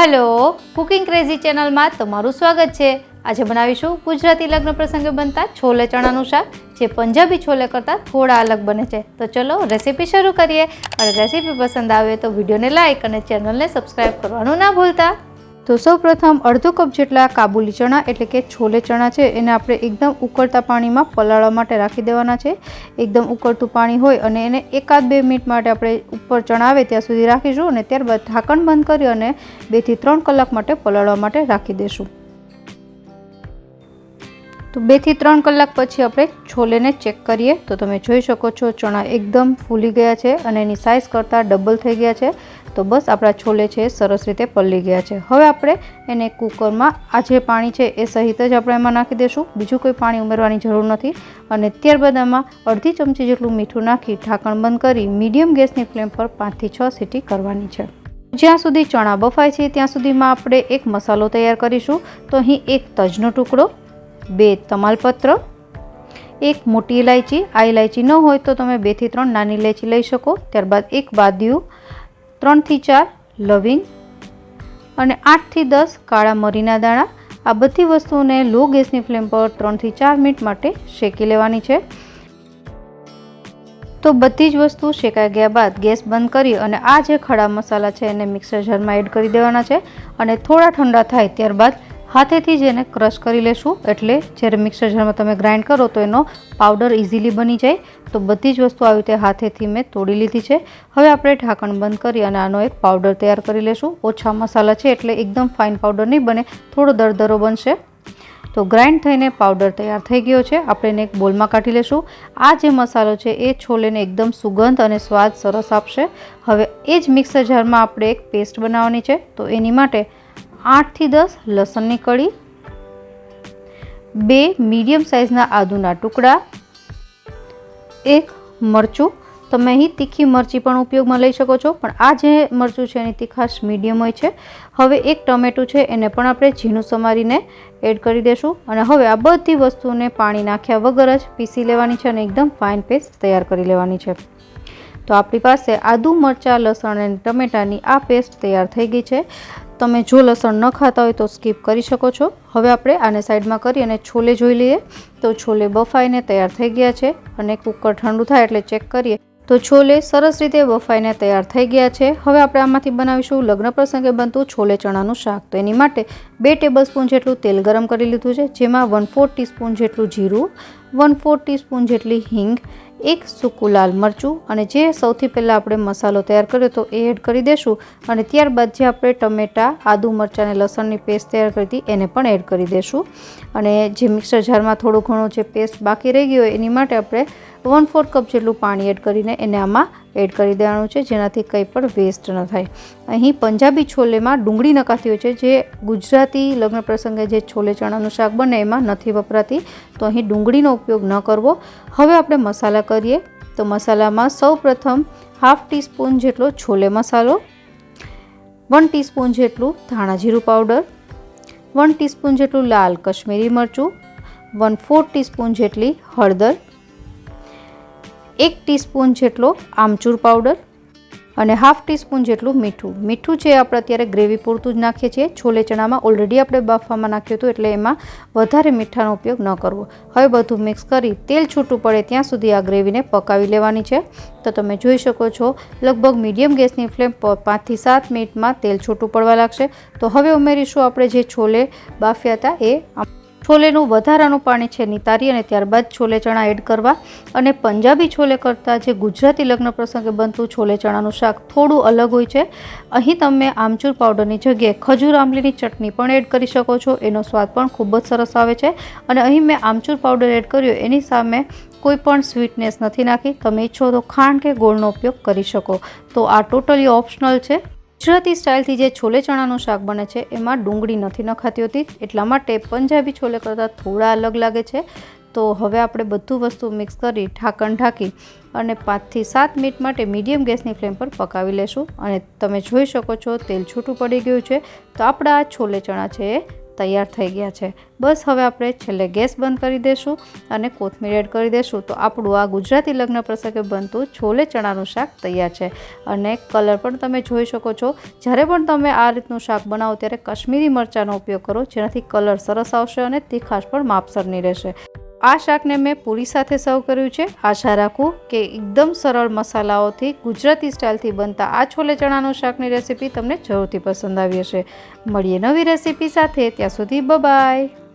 Hello cooking crazy channel में तमारू स्वागत है। आज बनावीशुं गुजराती लग्न प्रसंगे बनता छोले चणानुं शाक, जे पंजाबी छोले करता थोड़ा अलग बने छे। तो चलो रेसिपी शुरू करिए और रेसिपी पसंद आवे तो वीडियो ने लाइक और चैनल ने सब्सक्राइब करवानुं ना भूलता। तो सौ प्रथम अर्धो कप जेटला काबुली चना एटले के छोले चना है एने आपणे एकदम उकळता पाणी में पलाळवा माटे राखी देवाना छे। एकदम उकळतुं पाणी होय अने एने 1-2 मिनिट माटे आपणे उपर चना आवे त्यां सुधी राखीशुं अने त्यारबाद ढांकण बंद करी अने 2 થી 3 कलाक माटे पलाळवा माटे राखी देशुं। तो 2 થી 3 कलाक पछी आपणे छोले ने चेक करिए तो तमे जोई शको छो चना एकदम फूली गया है और एनी साइज करता डबल थई गया है। तो बस आपणा छोले छे सरस रीते पलળી गया है। हवे आपणे एने कुकर में आ जे पाणी छे ए सहित ज आपणे एमां नाखी देशुं, बीजुं कोई पाणी उमेरवानी जरूर नथी। अने त्यारबाद एमां अर्धी चमची जेटલું मीठું नाखी ढांकण बंद करी मीडियम गैसनी फ्लेम पर 5 થી 6 सीटी करवानी छे। ज्यां सुधी चना बफाय छे त्यां सुधीमां आपणे एक मसालो तैयार करीशुं। तो अहीं एक तजनो टुकड़ो, 2 तमालपत्र, एक मोटी इलायची, आ इलायची न होय तो तमे 2 થી 3 नानी इलायची लई शको। त्यारबाद एक बादिયું, 3 થી 4 लविंग અને 8 થી 10 काळा मरीना दाणा। आ बधी वस्तुओने लो गैसनी फ्लेम पर 3 થી 4 मिनिट माटे शेकी लेवानी छे। तो बधी ज वस्तु शेकाई गया बाद गैस बंद करी अने आ जे खड़ा मसाला छे एने मिक्सर जार में एड करी देवाना छे अने थोड़ा ठंडा थाय त्यारबाद हाथेथी जेने क्रश करी लेशुं। एटले ज्यारे मिक्सर जार में तमे ग्राइंड करो तो एनो पाउडर इजीली बनी जाए। तो बधी ज वस्तु आवी रीते हाथेथी मैं तोड़ी लीधी छे। हवे आपणे ढांकण बंद करी अने आनो एक पाउडर तैयार करी लेशुं। ओछा मसाला छे एटले एकदम फाइन पाउडर नहीं बने, थोड़ो दरदरो बनशे। तो ग्राइंड थईने पाउडर तैयार थई गयो छे। आपणे एने एक बोल में काढी लेशुं। आ जे मसालो छे ए छोलेने एकदम सुगंध अने स्वाद सरस आपशे। हवे ए ज मिक्सर जार में आपणे एक पेस्ट बनावવાની છે। तो एनी माटे 8 થી 10 लसणनी कड़ी, 2 मीडियम साइजना आदुना टुकड़ा, 1 मरचुं। तमे अहीं तीखी मरची पण उपयोग में लई शको छो, पण आ जे मरचुं छे एनी तीखाश मीडियम होय छे। हवे एक टमेटुं छे एने पण आपणे झीणुं समारीने एड करी देशुं अने हवे आ बधी वस्तुने पाणी नाख्या वगर ज पीसी लेवानी छे अने एकदम फाइन पेस्ट तैयार करी लेवानी छे। तो आपणी पासे आदु, मरचा, लसण अने टमेटानी आ पेस्ट तैयार थई गई छे। तमे जो लसण न खाता हो तो स्कीप करी शको छो। हवे आपणे आने साइड में करी अने छोले जोई लईए। तो छोले बफाईने तैयार थई गया छे अने कुकर ठंडू थाय एटले चेक करीए तो छोले सरस रीते बफाईने तैयार थई गया छे। हवे आपणे आमांथी बनावीशुं लग्न प्रसंगे बनतुं छोले चणानुं शाक। तो एनी माटे 2 टेबलस्पून जेटલું तेल गरम करी लीधुं छे, जेमां 1/4 टीस्पून जेटલું जीरुं, 1/4 टीस्पून जेटली हींग, 1 सूकું लाल मरचुं अने जे सौथी पहेला आपणे मसालो तैयार कर्यो तो ए एड करी देशुं अने त्यारबाद जे आपणे टमेटा, आदु, मरचा अने लसणनी पेस्ट तैयार करी हती एने पण एड करी देशुं अने जे मिक्सर जारमां थोड़ो घणो जे पेस्ट बाकी रही गयो एनी माटे आपणे 1/4 कप जेटલું पाणी एड करीने एने आमां एड करी देवानुं छे, जेनाथी कंई पण वेस्ट न थाय। अहीं पंजाबी छोलेमां डુંગળી नखाती होय छे, जे गुजराती लग्न प्रसंगे जे छोले चणानुं शाक बने एमां नथी वपराती। तो अहीं डુંગળીનો उपयोग न करवो। हवे आपणे मसाला करीए। तो मसालामां सौ प्रथम 1/2 टीस्पून जेटलो छोले मसालो, 1 टीस्पून जेटલું धाणा जीरुं पाउडर, 1 टीस्पून जेटલું लाल कश्मीरी मरचुं, 1/4 टीस्पून जेटली हळदर, 1 टीस्पून जेटलो आमचूर पाउडर અને 1/2 ટીસ્પૂન જેટલું મીઠું। મીઠું છે આપણે અત્યારે ગ્રેવી પૂરતું જ નાખીએ છીએ। છોલે ચણામાં ઓલરેડી આપણે બાફવામાં નાખ્યું હતું એટલે એમાં વધારે મીઠાનો ઉપયોગ ન કરવો। હવે બધું મિક્સ કરી તેલ છૂટું પડે ત્યાં સુધી આ ગ્રેવીને પકાવી લેવાની છે। તો તમે જોઈ શકો છો લગભગ મીડિયમ ગેસની ફ્લેમ પર 5 થી 7 મિનિટમાં તેલ છૂટું પડવા લાગશે। તો હવે ઉમેરીશું આપણે જે છોલે બાફ્યા હતા એ। छोलेનું વધારાનું પાણી છે નિતારી અને ત્યારબાદ છોલે ચણા એડ કરવા। અને પંજાબી છોલે કરતાં જે ગુજરાતી લગ્ન પ્રસંગે બનતું છોલે ચણાનું શાક થોડું અલગ હોય છે। અહીં તમે આમચૂર પાવડરની જગ્યાએ ખજૂર આંબલીની ચટણી પણ એડ કરી શકો છો, એનો સ્વાદ પણ ખૂબ જ સરસ આવે છે। અને અહીં મેં આમચૂર પાવડર એડ કર્યો, એની સામે કોઈ પણ સ્વીટનેસ નથી નાખી। તમે ઈચ્છો તો ખાંડ કે ગોળનો ઉપયોગ કરી શકો। તો આ ટોટલી ઓપ્શનલ છે। गुजराती स्टाइल थी जे छोले चणानुं शाक बने छे एमां डુંગળી नथी नखाती होती, एटला माटे पंजाबी छोले करता थोड़ा अलग लागे छे। तो हवे आपणे बधुं वस्तु मिक्स करी ढांकण ढांकी अने 5 થી 7 मिनिट माटे मीडियम गैसनी फ्लेम पर पकावी लेशुं। अने तमे जोई शको छो तेल छूटुं पड़ी गयुं छे। तो आपणा छोले चणा छे તૈયાર થઈ ગયા છે। બસ હવે આપણે છેલ્લે ગેસ બંધ કરી દઈશું અને કોથમીર એડ કરી દઈશું તો આપણું આ ગુજરાતી લગ્ન પ્રસંગે બનતું છોલે ચણાનું શાક તૈયાર છે। અને કલર પણ તમે જોઈ શકો છો। જ્યારે પણ તમે આ રીતનું શાક બનાવો ત્યારે કશ્મીરી મરચાંનો ઉપયોગ કરો, જેનાથી કલર સરસ આવશે અને તીખાશ પણ માપસરની રહેશે। આ શાકને મેં પૂરી સાથે સર્વ કર્યું છે। આશા રાખું કે એકદમ સરળ મસાલાઓથી ગુજરાતી સ્ટાઇલથી બનતા આ છોલે ચણાનું શાકની રેસીપી તમને જરૂરથી પસંદ આવી હશે। મળીએ નવી રેસીપી સાથે, ત્યાં સુધી બાય બાય।